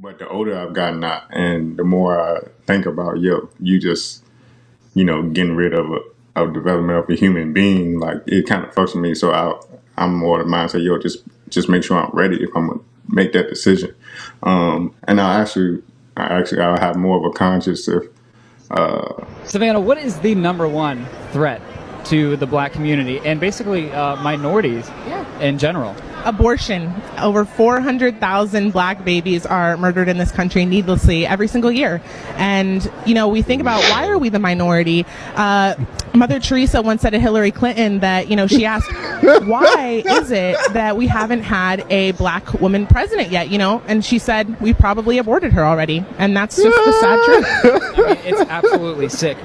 But the older I've gotten, and the more I think about, you just, getting rid of development of a human being, like it kind of fucks with me. So I'm more of the mindset, just make sure I'm ready if I'm gonna make that decision. And I'll have more of a conscious if. Savannah, what is the number one threat to the black community and basically minorities in general? Abortion. Over 400,000 black babies are murdered in this country needlessly every single year. And, we think about why are we the minority? Mother Teresa once said to Hillary Clinton that, she asked, why is it that we haven't had a black woman president yet, And she said, we probably aborted her already. And that's just the sad truth. I mean, it's absolutely sick.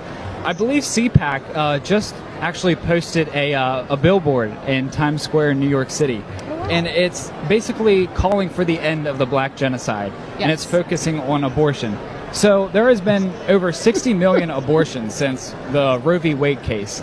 I believe CPAC just actually posted a billboard in Times Square in New York City. And it's basically calling for the end of the black genocide. Yes. And it's focusing on abortion. So there has been over 60 million abortions since the Roe v. Wade case.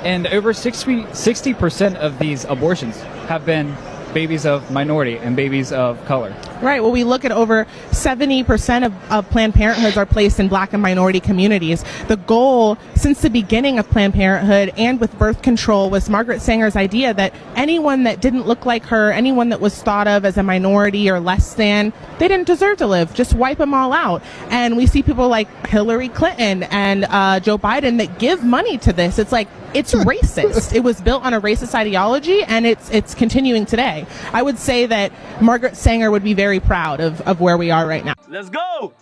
And over 60% of these abortions have been babies of minority and babies of color. Right. Well, we look at over 70% of Planned Parenthoods are placed in black and minority communities. The goal since the beginning of Planned Parenthood and with birth control was Margaret Sanger's idea that anyone that didn't look like her, anyone that was thought of as a minority or less than, they didn't deserve to live. Just wipe them all out. And we see people like Hillary Clinton and Joe Biden that give money to this. It's like, it's racist. It was built on a racist ideology, and it's continuing today. I would say that Margaret Sanger would be very proud of where we are right now. Let's go!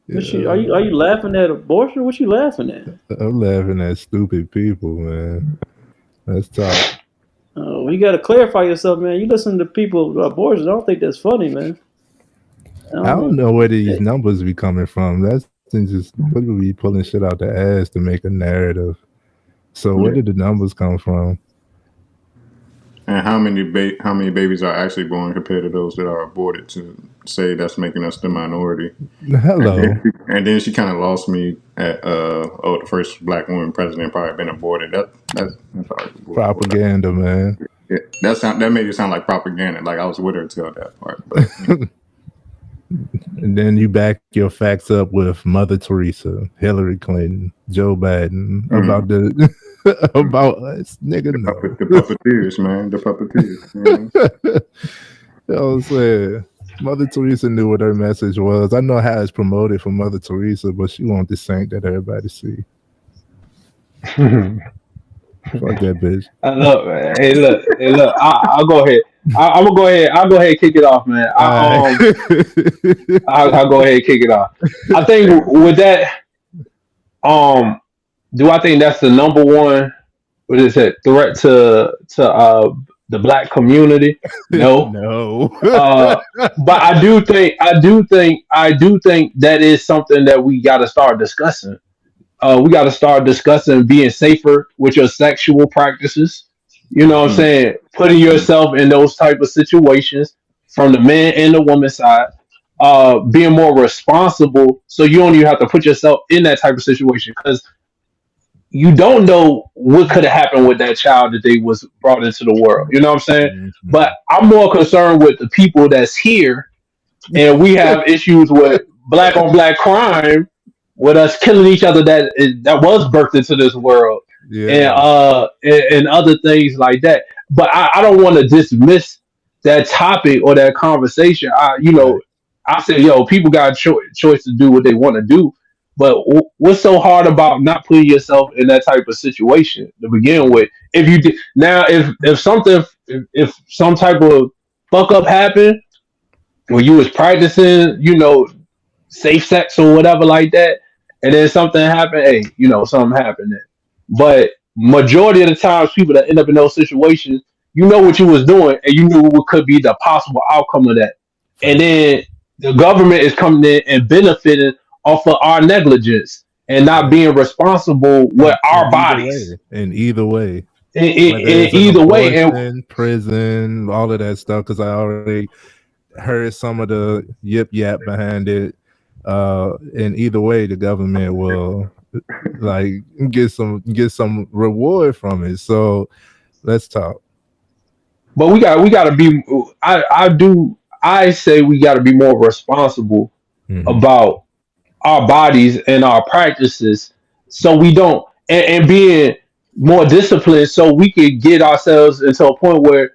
Yeah. Are you laughing at abortion? What you laughing at? I'm laughing at stupid people, man. That's tough. Oh, you got to clarify yourself, man. You listen to people about abortion. I don't think that's funny, man. I don't know where these numbers be coming from. That's just people be pulling shit out the ass to make a narrative. So where did the numbers come from? And how many babies are actually born compared to those that are aborted to say that's making us the minority? Hello. And then she kind of lost me at the first black woman president probably been aborted. That's propaganda, man. Yeah, that made it sound like propaganda. Like I was with her till that part. But, And then you back your facts up with Mother Teresa, Hillary Clinton, Joe Biden about about us, nigga. The puppeteers, man. The puppeteers. You know what I'm saying? Mother Teresa knew what her message was. I know how it's promoted for Mother Teresa, but she want the saint that everybody see. Fuck that bitch. Look, man. Hey, look. I'll go ahead. I'm gonna go ahead. I'll go ahead and kick it off, man. I'll go ahead and kick it off. I think with that, do I think that's the number one? What is it? Threat to the black community? No, no. But I do think that is something that we got to start discussing. We got to start discussing being safer with your sexual practices. You know what I'm saying? Putting yourself in those type of situations from the man and the woman side. Being more responsible, so you don't even have to put yourself in that type of situation, because you don't know what could have happened with that child that they was brought into the world. You know what I'm saying? Mm-hmm. But I'm more concerned with the people that's here, and we have issues with black on black crime, with us killing each other that was birthed into this world, and other things like that. But I don't want to dismiss that topic or that conversation. I say, people got a choice to do what they want to do. But what's so hard about not putting yourself in that type of situation to begin with? If you did, now, if some type of fuck up happened when you was practicing, safe sex or whatever like that, and then something happened, something happened then. But majority of the times, people that end up in those situations, you know what you was doing, and you knew what could be the possible outcome of that. And then the government is coming in and benefiting off of our negligence and not Right. being responsible with our bodies In either way, whether in it's an either way. And abortion, prison, all of that stuff. Because I already heard some of the yip yap behind it. In either way, the government will like get some reward from it. So let's talk. but we got to be. I say we got to be more responsible Hmm. about our bodies and our practices, so we don't and being more disciplined, so we could get ourselves into a point where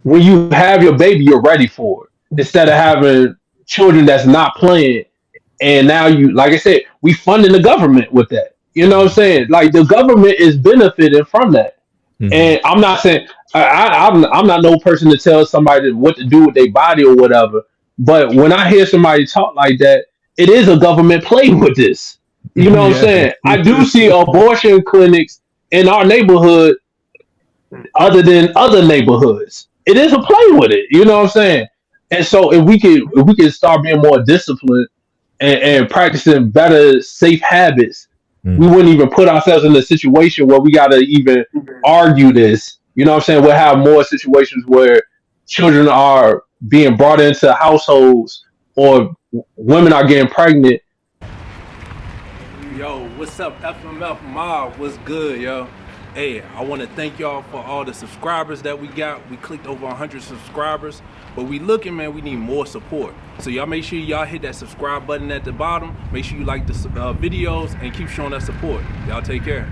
when you have your baby, you're ready for it. Instead of having children that's not playing, and now you, like I said, we funding the government with that. You know what I'm saying? Like the government is benefiting from that. Hmm. And I'm not saying I'm not no person to tell somebody what to do with their body or whatever. But when I hear somebody talk like that, it is a government play with this. You know what I'm Yeah. saying? I do see abortion clinics in our neighborhood other than other neighborhoods. It is a play with it. You know what I'm saying? And so if we could start being more disciplined and practicing better safe habits, we Mm. wouldn't even put ourselves in a situation where we gotta even argue this. You know what I'm saying? We'll have more situations where children are being brought into households or women are getting pregnant. Yo, what's up, FMF Mob? What's good, yo? Hey, I want to thank y'all for all the subscribers that we got. We clicked over 100 subscribers, but we looking, man, we need more support. So y'all make sure y'all hit that subscribe button at the bottom. Make sure you like the videos and keep showing us support. Y'all take care.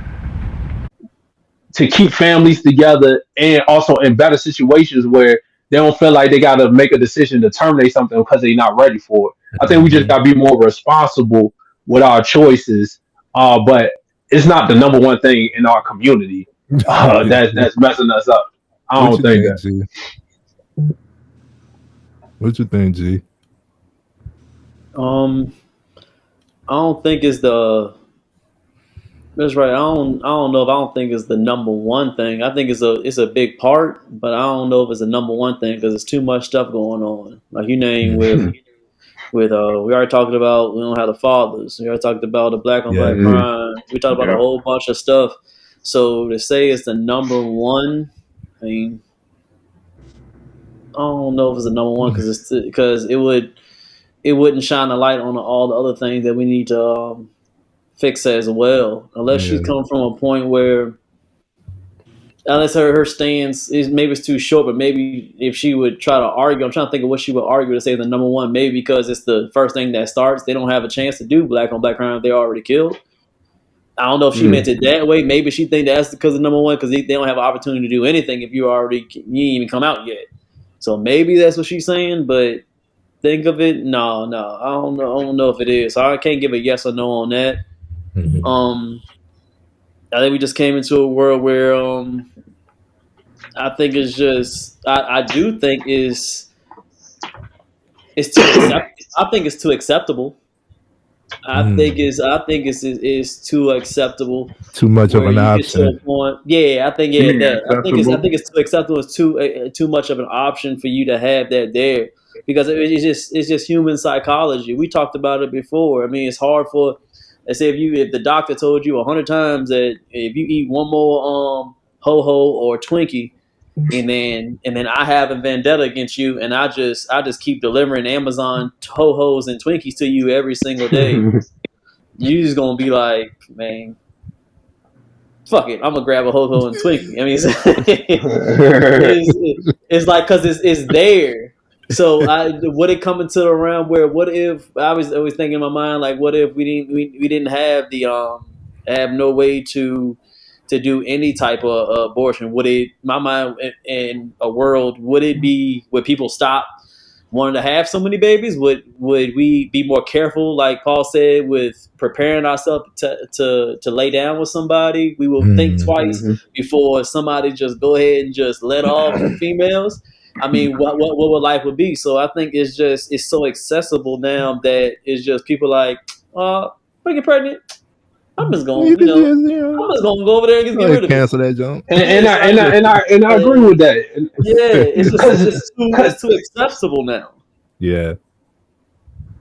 To keep families together and also in better situations where they don't feel like they got to make a decision to terminate something because they're not ready for it. I think we just Mhm. got to be more responsible with our choices. But it's not the number one thing in our community that's messing us up. I What don't you think think, that. G? What you think, G? Um, I don't think it's the. That's right. I don't think it's the number one thing. I think it's a big part, but I don't know if it's the number one thing because there's too much stuff going on. Like you name Mhm. with we already talked about we don't have the fathers. We already talked about the black on Yeah. black Mhm. crime. We talked about a Yeah. whole bunch of stuff. So to say it's the number one, I mean, I don't know if it's the number one because it wouldn't shine a light on all the other things that we need to fix as well. Unless she's Yeah. come from a point where, unless her stance is maybe it's too short, but maybe if she would try to argue, I'm trying to think of what she would argue to say the number one. Maybe because it's the first thing that starts, they don't have a chance to do black on black crime if they're already killed. I don't know if she meant Mm. it that way. Maybe she think that's because of number one because they don't have an opportunity to do anything if you ain't even come out yet. So maybe that's what she's saying, but think of it. No, no, I don't know. I don't know if it is. So I can't give a yes or no on that. Mhm. Um, I think we just came into a world where I think it's just I do think it's too accept. I think it's too acceptable. Mm. I think it's too acceptable Too much of where an you get to option. a point. Yeah, I think You yeah mean that I acceptable? think it's too acceptable. It's too much of an option for you to have that there because it's just human psychology. We talked about it before. I mean, it's hard for let's say if the doctor told you 100 times that if you eat one more ho ho or Twinkie and then I have a vendetta against you, and I just keep delivering Amazon ho hos and Twinkies to you every single day. You just gonna be like, man, fuck it, I'm gonna grab a ho ho and Twinkie. I mean, it's like because it's there. So would it come into the realm where what if I was always thinking in my mind like what if we didn't have the have no way to do any type of abortion? Would it my mind in a world would it be would people stop wanting to have so many babies? Would we be more careful, like Paul said, with preparing ourselves to lay down with somebody? We will think Mm. twice Mhm. before somebody just go ahead and just let off females. I mean, what would life would be? So I think it's so accessible now that it's just people like, we get pregnant. I'm just gonna, You could just, you I'm just gonna go over there and just know, get rid of it. cancel that jump. And I agree with that. Yeah, Because it's too accessible now. Yeah.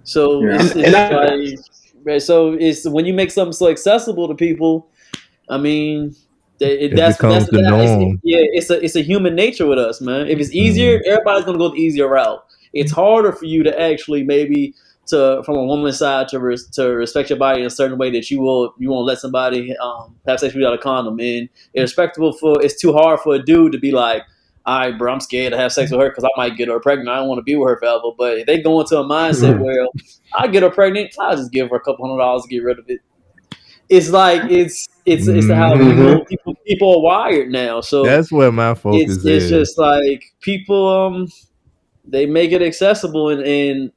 So Yeah. it's and I like, right, so it's when you make something so accessible to people. I mean, It becomes the norm. it's a human nature with us, man. If it's easier, Mm. everybody's gonna go the easier route. It's harder for you to actually maybe to from a woman's side to respect your body in a certain way that you won't let somebody have sex without a condom. And it's too hard for a dude to be like, all right, bro, I'm scared to have sex with her because I might get her pregnant. I don't want to be with her forever. But if they go into a mindset where I get her pregnant, I'll just give her a couple $100 to get rid of it. It's like it's how Mhm. people are wired now. So That's where my focus it's is. just like people they make it accessible and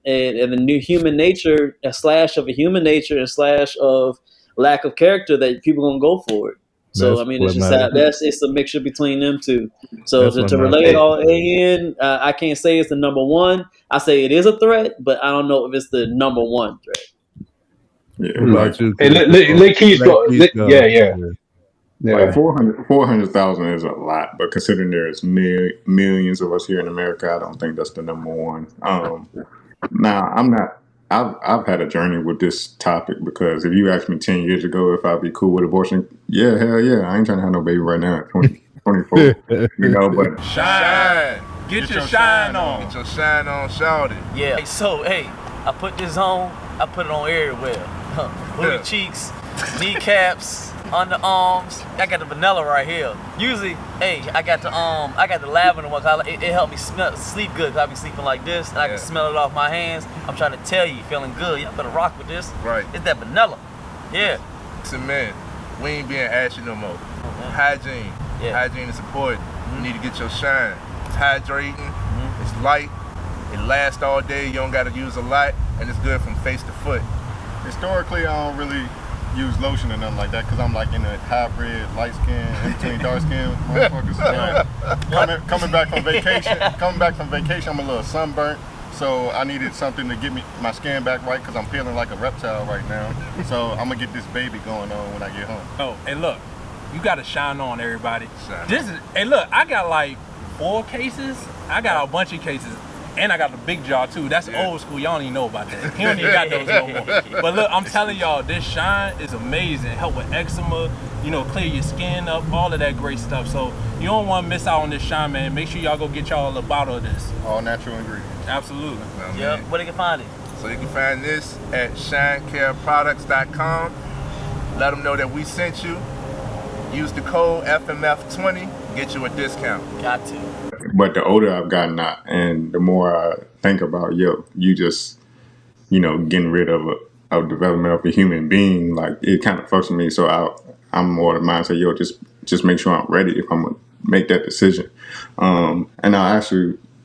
the new human nature, a slash of a human nature and slash of lack of character that people gonna go for it. So That's I mean, where it's just my it's a mixture between them two. So that's where to my relay it focus all is. in, I can't say it's the number one. I say it is a threat, but I don't know if it's the number one threat. Yeah, What like about you, and Keith? let Keith Let go. Keith go. Yeah. Yeah. like Yeah. 400,000 is a lot, but considering there's millions of us here in America, I don't think that's the number one. Now I'm not. I've had a journey with this topic because if you asked me 10 years ago if I'd be cool with abortion, yeah, hell yeah, I ain't trying to have no baby right now at 24. But Shine. Get your shine on. Get your shine on, shout it. Yeah. So, hey, I put this on. I put it on everywhere. Booty cheeks, kneecaps, underarms. I got the vanilla right here. Usually, hey, I got the lavender one. It helped me sleep good. 'Cause I be sleeping like this, and I can smell it off my hands. I'm trying to tell you, feeling good. Y'all better rock with this. Right. It's that vanilla. Yeah. Listen, man, we ain't being ashy no more. Hygiene. Yeah. Hygiene is important. You need to get your shine. It's hydrating. It's light. It lasts all day. You don't got to use a lot, and it's good from face to foot. Historically, I don't really use lotion or nothing like that because I'm like in a hybrid, light skin, in between dark skin motherfuckers. Coming back from vacation, I'm a little sunburnt. So I needed something to get my skin back right because I'm feeling like a reptile right now. So I'm gonna get this baby going on when I get home. Oh, and look, you gotta shine on, everybody. Shine. Hey, look, I got like 4 cases. I got a bunch of cases. And I got the big jar too. That's old school. Y'all don't even know about that. He don't even got those no more. But look, I'm telling y'all, this shine is amazing. Help with eczema, clear your skin up, all of that great stuff. So you don't want to miss out on this shine, man. Make sure y'all go get y'all a bottle of this. All natural ingredients. Absolutely. Yep. Where they can find it? So you can find this at shinecareproducts.com. Let them know that we sent you. Use the code FMF20, get you a discount. Got to. But the older I've gotten, and the more I think about, you just, getting rid of a development of a human being, like it kind of fucks with me. So I'm more the mindset, just make sure I'm ready if I'm gonna make that decision. And I'll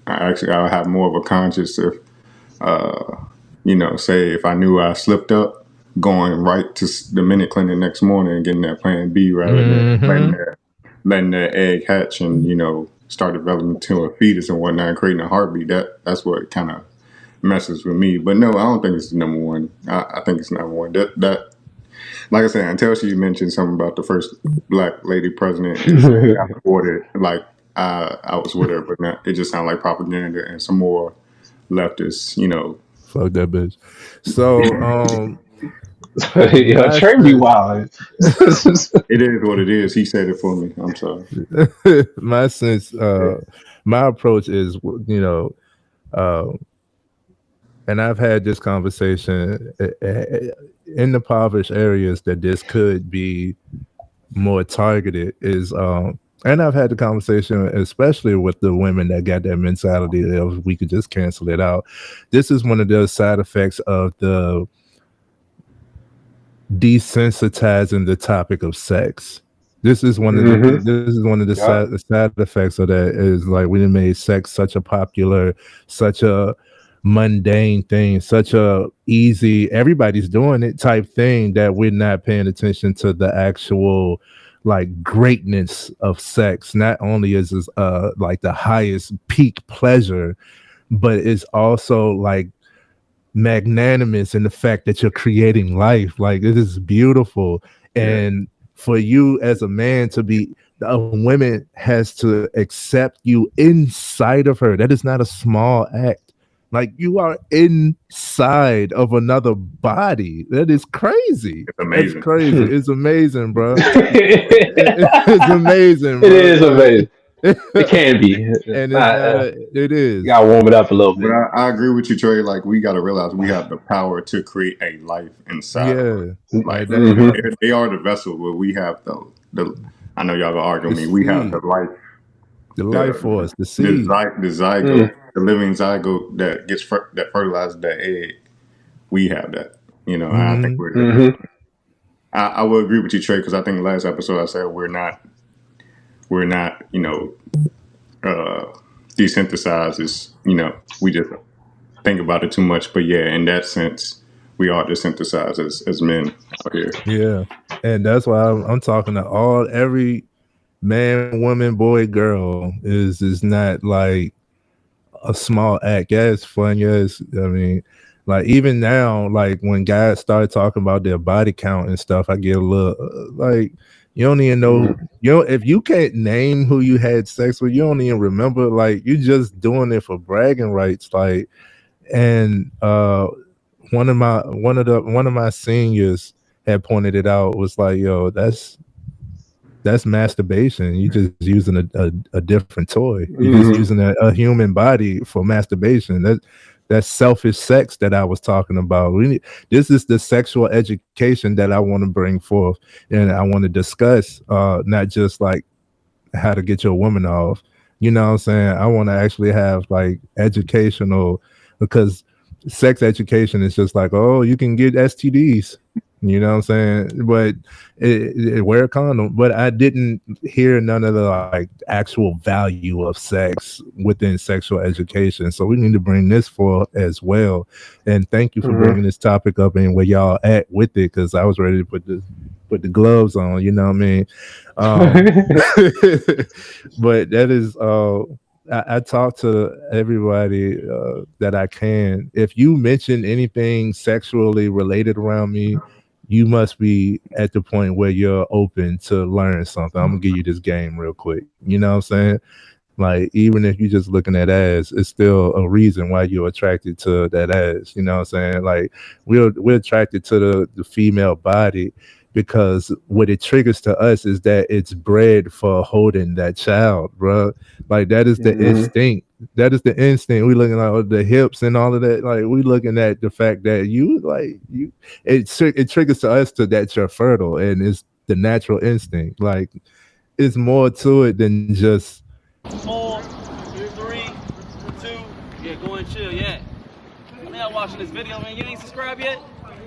have more of a conscience if, say if I knew I slipped up, going right to the minute clinic next morning and getting that plan B rather than letting that egg hatch and start developing to a fetus and whatnot, and creating a heartbeat. That's what kind of messes with me. But no, I don't think it's the number one. I think it's number one. That like I said, until she mentioned something about the first black lady president got aborted, like I was with her, but it just sounded like propaganda and some more leftists, Fuck that bitch. So Yeah, Trey be wild. It is what it is. He said it for me. I'm sorry. my sense, my approach is, and I've had this conversation in the impoverished areas that this could be more targeted is, and I've had the conversation, especially with the women that got that mentality of we could just cancel it out. This is one of the side effects of the desensitizing the topic of sex. This is one of the side effects of that is like we made sex such a popular, such a mundane thing, such a easy, everybody's doing it type thing that we're not paying attention to the actual like greatness of sex. Not only is this like the highest peak pleasure, but it's also like magnanimous in the fact that you're creating life. Like it is beautiful. And for you as a man to be, a woman has to accept you inside of her. That is not a small act. Like, you are inside of another body. That is crazy. It's That's amazing. crazy. It's amazing, bro. it It's amazing, bro. is Like, amazing. It can be. and it's not it You is. gotta warm it up a little But bit. I agree with you, Trey. Like, we got to realize we have the power to create a life inside of us. Yeah. Like, Like that, you know, Hmm. they are the vessel, but we have the. I know y'all gonna argue the with me. We have the seed, life, the life the force, the seed. the zygote, the living zygote that gets that fertilizes that egg. We have that. You know, and I think Hmm. we're. Hmm. I will agree with you, Trey, because I think last episode I said we're not, you know, uh, desynthesized. Is, you know, we just think about it too much. But yeah, in that sense, we are desynthesized as men out here. Yeah. And that's why I'm talking to every man, woman, boy, girl is not like a small act. Yeah, it's fun. Yes, I mean, like, even now, like, when guys start talking about their body count and stuff, I get a little like, you don't even know. You know, if you can't name who you had sex with, you don't even remember. Like, you're just doing it for bragging rights. Like, and one of my seniors had pointed it out, was like, yo, that's masturbation. You just using a different toy. You're just Hmm. using a human body for masturbation. That's selfish sex that I was talking about. This is the sexual education that I want to bring forth, and I want to discuss, not just like how to get your woman off. You know what I'm saying? I want to actually have like educational, because sex education is just like, oh, you can get STDs. You know what I'm saying? But wear a condom. But I didn't hear none of the like actual value of sex within sexual education. So we need to bring this forth as well. And thank you for Hmm. bringing this topic up and where y'all at with it, because I was ready to put the gloves on. You know what I mean? Um, but that is I talk to everybody that I can. If you mention anything sexually related around me, you must be at the point where you're open to learn something. I'm gonna give you this game real quick. You know what I'm saying? Like, even if you're just looking at ass, it's still a reason why you're attracted to that ass. You know what I'm saying? Like, we're attracted to the female body because what it triggers to us is that it's bred for holding that child, bro. Like, that is the Hmm. instinct. That is the instinct. We looking at the hips and all of that. Like, we looking at the fact that it triggers to us to that you're fertile, and it's the natural instinct. Like, it's more to it than just 4, 3, 2, yeah, go and chill, yeah. Man, y'all watching this video, man, you ain't subscribed yet?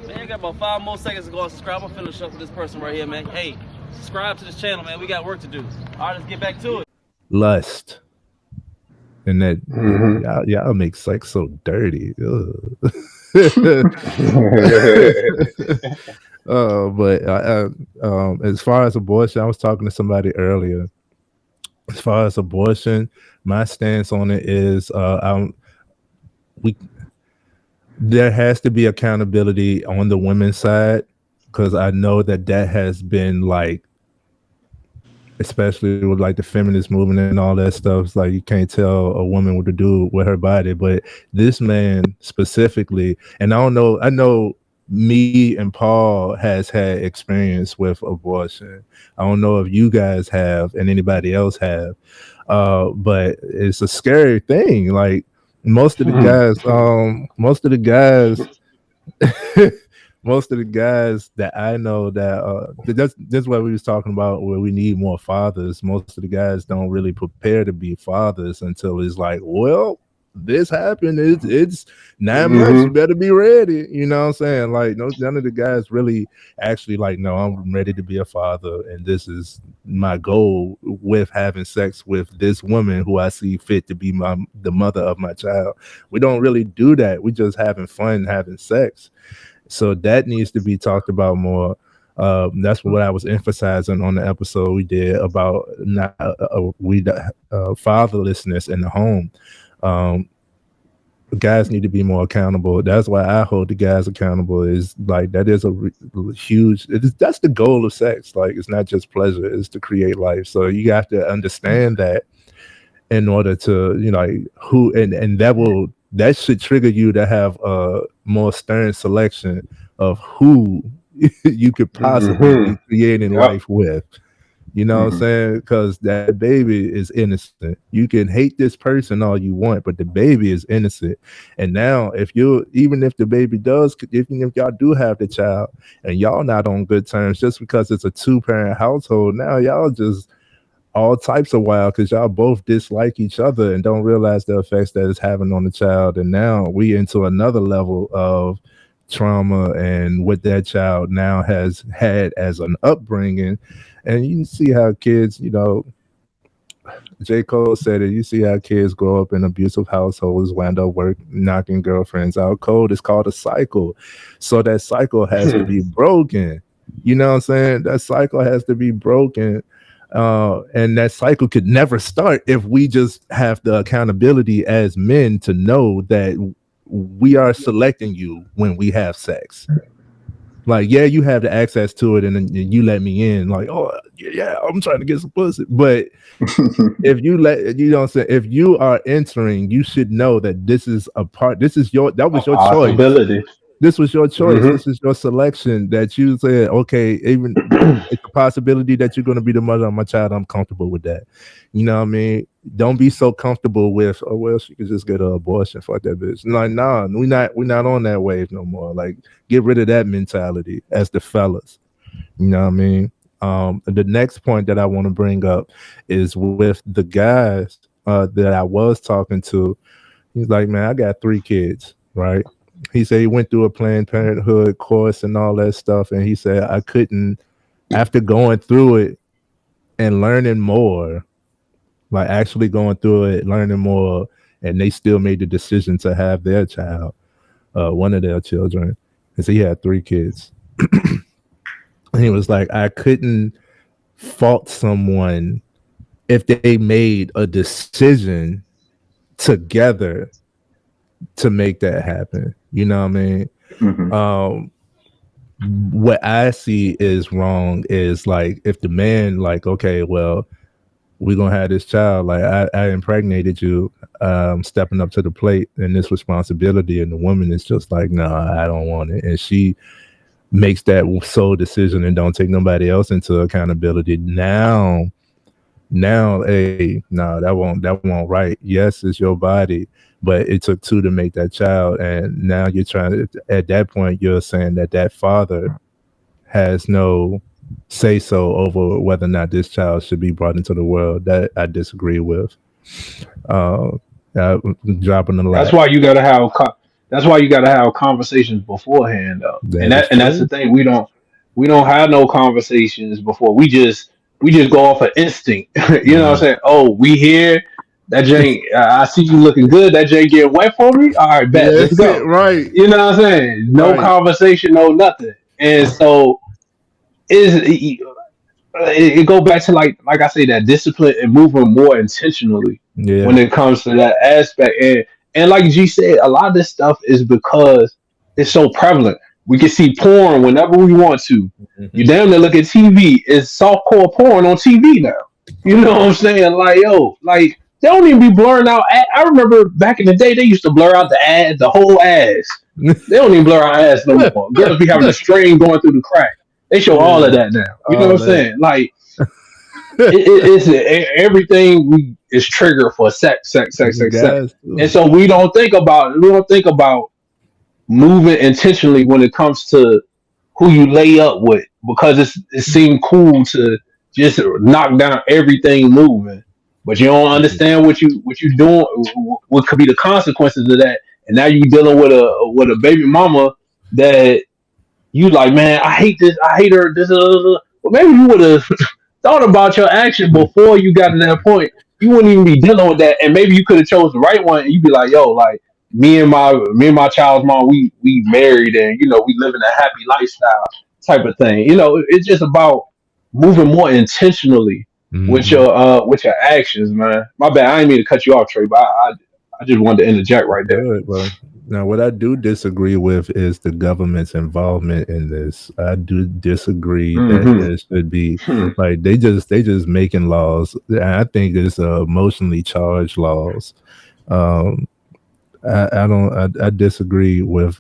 Man, you got about 5 more seconds to go and subscribe. I'm finna up with this person right here, man. Hey, subscribe to this channel, man. We got work to do. All right, let's get back to it. lust. And that Hmm. y'all make sex so dirty. But as far as abortion, I was talking to somebody earlier. As far as abortion, my stance on it is, we there has to be accountability on the women's side, because I know that has been like, especially with like the feminist movement and all that stuff. It's like, you can't tell a woman what to do with her body. But this man specifically, and I know me and Paul has had experience with abortion. I don't know if you guys have and anybody else have. But it's a scary thing. Like, most of the guys, most of the guys that I know, that's what we was talking about, where we need more fathers. Most of the guys don't really prepare to be fathers until it's like, well, this happened. It's 9 months. You Hmm. better be ready. You know what I'm saying? Like, no, none of the guys really actually like, no, I'm ready to be a father, and this is my goal with having sex with this woman who I see fit to be the mother of my child. We don't really do that. We just having fun having sex. So that needs to be talked about more. That's what I was emphasizing on the episode we did about fatherlessness in the home. Um, guys need to be more accountable. That's why I hold the guys accountable. Is like that is a huge. That's the goal of sex. Like it's not just pleasure; it's to create life. So you have to understand that in order to like who and that should trigger you to have a more stern selection of who you could possibly Hmm. be creating Yep. life with. You know what I'm Hmm. saying? Because that baby is innocent. You can hate this person all you want, but the baby is innocent. And now, even if the baby does, even if y'all do have the child and y'all not on good terms, just because it's a 2-parent household, now y'all just all types of wild because y'all both dislike each other and don't realize the effects that it's having on the child. And now we into another level of trauma and what that child now has had as an upbringing. And you see how kids, J. Cole said it. You see how kids grow up in abusive households, wind up knocking girlfriends out cold. It's called a cycle. So that cycle has to be broken. You know what I'm saying? That cycle has to be broken. And that cycle could never start if we just have the accountability as men to know that we are selecting you when we have sex. Like, yeah, you have the access to it, and then you let me in. Like, oh yeah, I'm trying to get some pussy. But if you let you know what I'm saying, if you are entering, you should know that this is a part. That A was your choice. possibility. This was your choice. Hmm. This is your selection that you said, okay, even it's a possibility that you're going to be the mother of my child. I'm comfortable with that. You know what I mean? Don't be so comfortable with, oh well, she could just get an abortion. Fuck that bitch. Like, nah, we're not on that wave no more. Like, get rid of that mentality as the fellas. You know what I mean? The next point that I want to bring up is with the guys that I was talking to. He's like, man, I got 3 kids, right? He said he went through a Planned Parenthood course and all that stuff, and he said I couldn't, after going through it and learning more, like actually going through it, learning more, and they still made the decision to have their child, one of their children, and so he had 3 kids. And he was like, I couldn't fault someone if they made a decision together to make that happen. You know what I mean? Hmm. What I see is wrong is like if the man like, okay, well, we're gonna have this child. Like I impregnated you, stepping up to the plate and this responsibility, and the woman is just like, no, I don't want it, and she makes that sole decision and don't take nobody else into accountability. Now, hey, no, that won't right. Yes, it's your body, but it took 2 to make that child, and now you're trying to. At that point, you're saying that father has no say so over whether or not this child should be brought into the world. That I disagree with. Uh, uh Dropping a That's lot. why you gotta have. That's why you gotta have conversations beforehand, though. And That is that's the true. thing. We don't have no conversations before. We just go off of instinct. You know what I'm Mhm. saying? Oh, we here. That Jane, I see you looking good. That Jane getting wet for me. All right, bet. Let's That's it. go. Right. You know what I'm saying? No Right. conversation, no nothing. And so it go back to like I say that discipline and moving more intentionally when Yeah. it comes to that aspect. And like G said, a lot of this stuff is because it's so prevalent. We can see porn whenever we want to. You Mhm. damn near look at TV. It's softcore porn on TV now. You know what I'm saying? Like, yo, like they don't even be blurring out. I remember back in the day they used to blur out the whole ass. They don't even blur out ass no more. Girls be having a string going through the crack. They show all of Yeah. that now. You know what All I'm that. saying? Like everything is triggered for sex, sex, sex, sex, sex. Guys And too. so we don't think about moving intentionally when it comes to who you lay up with because it seemed cool to just knock down everything moving, but you don't understand what you doing, what could be the consequences of that, and now you dealing with a baby mama that you like, man, I hate this, I hate her, this, well, maybe you would have thought about your action before you got to that point. You wouldn't even be dealing with that, and maybe you could have chose the right one. And you'd be like, yo, like me and my child's mom, we married, and we live in a happy lifestyle type of thing. It's just about moving more intentionally Hmm. with your actions, man. My bad, I didn't mean to cut you off, Trey, but I just wanted to interject right there. Good. Well, now what I do disagree with is the government's involvement in this. I do disagree that Hmm. there should be like they just making laws. I think it's emotionally charged laws. Um, I don't. I disagree with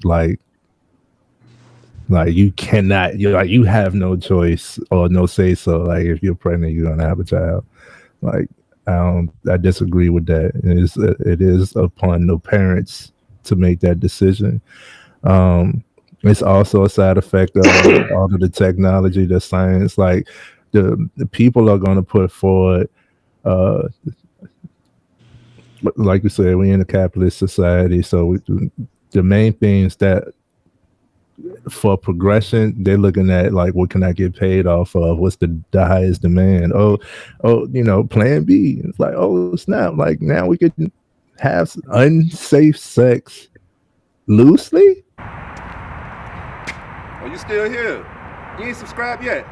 like you cannot. You like you have no choice or no say so. Like if you're pregnant, you're gonna have a child. Like I don't. I disagree with that. It is upon the parents to make that decision. It's also a side effect of all of the technology, the science. Like the people are going to put forward. Uh, like you said, we're in a capitalist society, so the main things that for progression, they're looking at like what can I get paid off of? What's the highest demand? Plan B. It's like, oh snap! Like now we could have unsafe sex loosely. Oh, you still here? You ain't subscribed yet?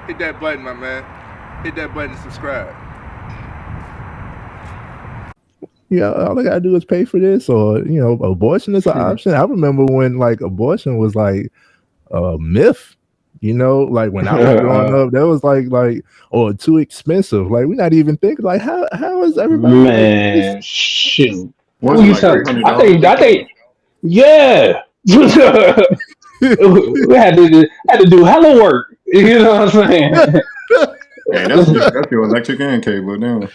Hit that button, my man. Hit that button to subscribe. Yeah, all I gotta do is pay for this, or abortion is an option. I remember when like abortion was like a myth. Like when I was growing up, that was like or too expensive. Like we're not even thinking like how is everybody like this? Man, shoot. Who Was it you like tell? $300? I think, yeah. We had to do hella work. You know what I'm saying? Hey, that's your electric and cable now.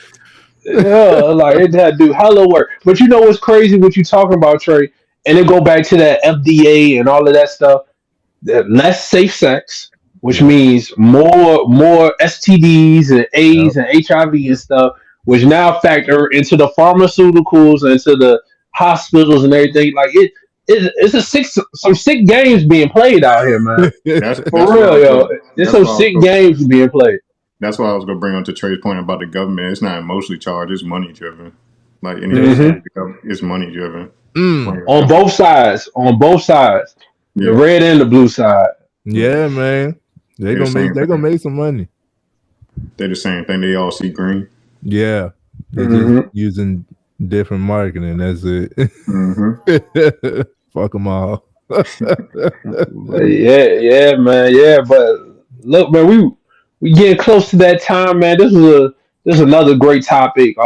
Yeah, like it had to do hella work. But you know what's crazy? What you talking about, Trey? And then go back to that FDA and all of that stuff. Less safe sex, which Yep, means more STDs and yep, AIDS and HIV and stuff, which now factor into the pharmaceuticals and into the hospitals and everything. Like it's some sick games being played out here, man. That's For that's what I real, was yo. going. There's That's some what I was sick going. games being played. That's why I was gonna bring on to Trey's point about the government. It's not emotionally charged; it's money driven. Like anything, Hmm. it's money driven. mm, When it On comes, both sides, the yeah, red and the blue side. yeah, yeah, man. They're they're the gonna make same they're gonna thing. make some money. They're the same thing. They all see green. Yeah, they're just Hmm. using different marketing. That's it. Hmm. Fuck them all. Yeah, yeah, man, yeah. But look, man, we getting close to that time, man. This is another great topic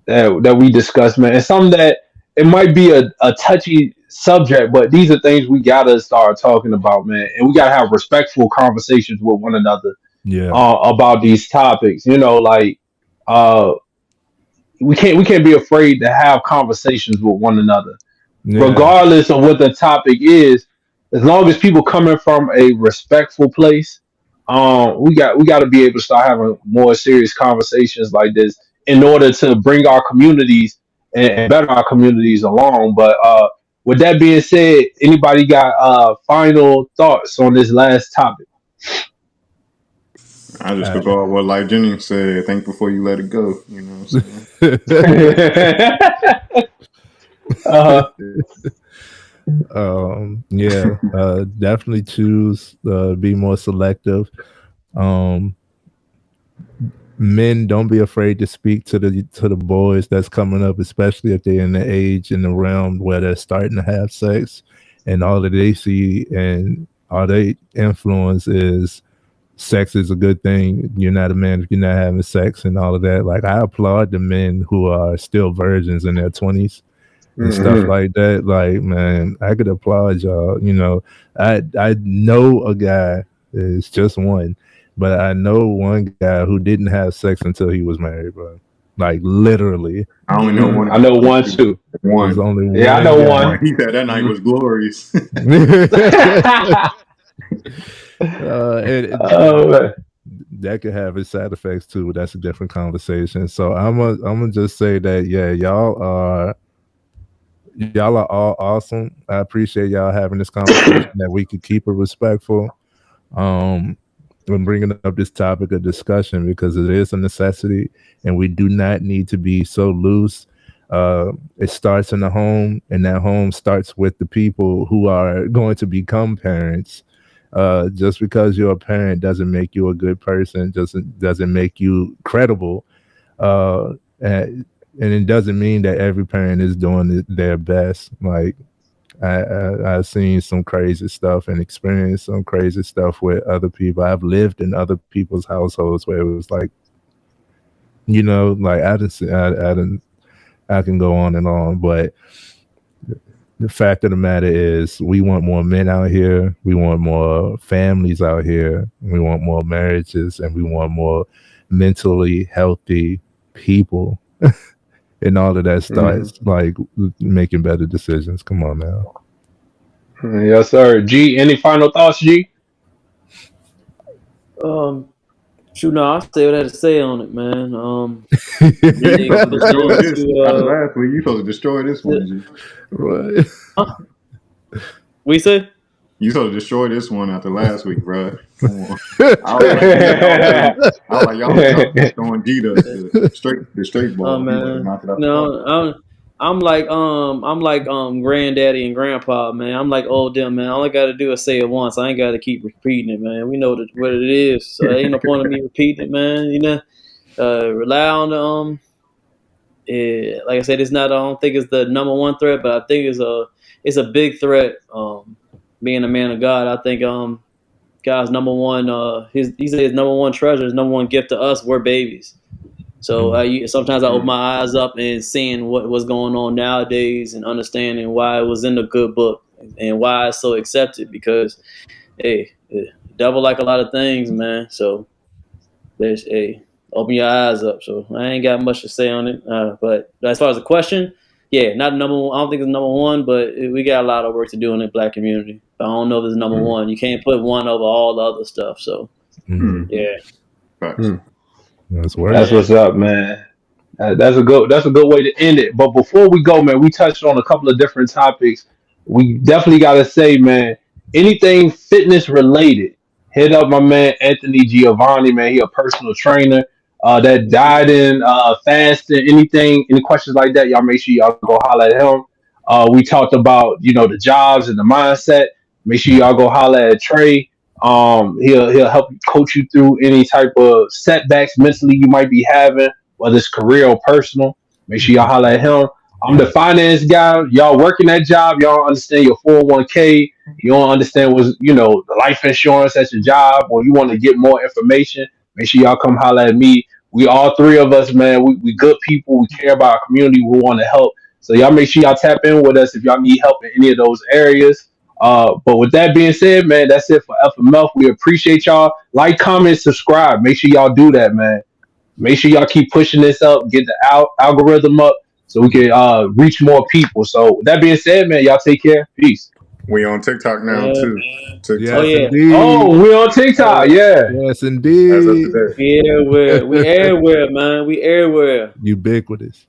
that we discussed, man. It's something that it might be a touchy subject, but these are things we gotta start talking about, man. And we gotta have respectful conversations with one another Yeah, about these topics. Like uh, we can't be afraid to have conversations with one another yeah, regardless of what the topic is, as long as people coming from a respectful place, we got to be able to start having more serious conversations like this in order to bring our communities and better our communities along. But with that being said, anybody got final thoughts on this last topic? I just uh, could go out what Life Jennings said. Think before you let it go. You know what I'm saying? uh, yeah. Definitely choose. Be more selective. Um, Men, don't be afraid to speak to the boys that's coming up, especially if they're in the age in the realm where they're starting to have sex, and all that they see and all they influence is sex is a good thing. You're not a man if you're not having sex and all of that. Like I applaud the men who are still virgins in their 20s and stuff mhm. like that. Like, man, I could applaud y'all. I know a guy, it's just one, but I know one guy who didn't have sex until he was married, bro. Like literally. I only know I know one. one too. There's One. only Yeah, I one know guy. one. One. He said that night was glorious. And Oh, man. that could have its side effects too. But that's a different conversation. So I'm gonna just say that yeah, y'all are all awesome. I appreciate y'all having this conversation that we could keep it respectful. Um, when bringing up this topic of discussion because it is a necessity, and we do not need to be so loose. It starts in the home, and that home starts with the people who are going to become parents. Just because you're a parent doesn't make you a good person. Doesn't make you credible. Uh, and it doesn't mean that every parent is doing their best. Like I've seen some crazy stuff and experienced some crazy stuff with other people. I've lived in other people's households where it was like, like I can go on and on, but the fact of the matter is we want more men out here. We want more families out here. We want more marriages, and we want more mentally healthy people. And all of that starts like making better decisions. Come on now. Yes, sir. G, any final thoughts, G? Shoot, no, I'll say what I had to say on it, man. You It supposed to goes destroy down this after last week. You supposed to destroy this one, G. Right. We say? You supposed to destroy this one after last week, bro. Come on. I was like, y'all throwing G the straight ball. Oh He about to man, knock it out the park. no, I'm like granddaddy and grandpa, man. I'm like old them, man. All I gotta do is say it once. I ain't gotta keep repeating it, man. We know what it is, so there ain't no point in me repeating it, man. Rely on the like I said, it's not. I don't think it's the number one threat, but I think it's a big threat. Being a man of God, I think God's number one he said his number one treasure, his number one gift to us. We're babies. So sometimes I open my eyes up and seeing what was going on nowadays and understanding why it was in the good book and why it's so accepted. Because, hey, devil like a lot of things, man. So there's open your eyes up. So I ain't got much to say on it. But as far as the question, yeah, not number one. I don't think it's number one, but we got a lot of work to do in the Black community. I don't know if it's number one. You can't put one over all the other stuff. So yeah. That's what's up, man. That's a good way to end it. But before we go, man, we touched on a couple of different topics. We definitely got to say, man, anything fitness related, hit up my man Anthony Giovanni, man. He a personal trainer that died in fasting. Any questions like that, y'all make sure y'all go holler at him. We talked about the jobs and the mindset. Make sure y'all go holler at Trey. He'll help coach you through any type of setbacks mentally you might be having, whether it's career or personal. Make sure y'all holler at him. I'm the finance guy. Y'all working that job. Y'all don't understand your 401k. You don't understand what's the life insurance at your job, or you want to get more information. Make sure y'all come holler at me. We all three of us, man. We good people. We care about our community. We want to help. So y'all make sure y'all tap in with us if y'all need help in any of those areas. But with that being said, man, that's it for FMF. We appreciate y'all. Like, comment, subscribe. Make sure y'all do that, man. Make sure y'all keep pushing this up, get the algorithm up so we can reach more people. So with that being said, man, y'all take care. Peace. We on TikTok now too. TikTok. Yes, indeed. Oh, we on TikTok. Yeah. Yes, indeed. As of today. We everywhere, man. We everywhere. Ubiquitous.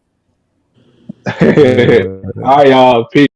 All right, y'all. Peace.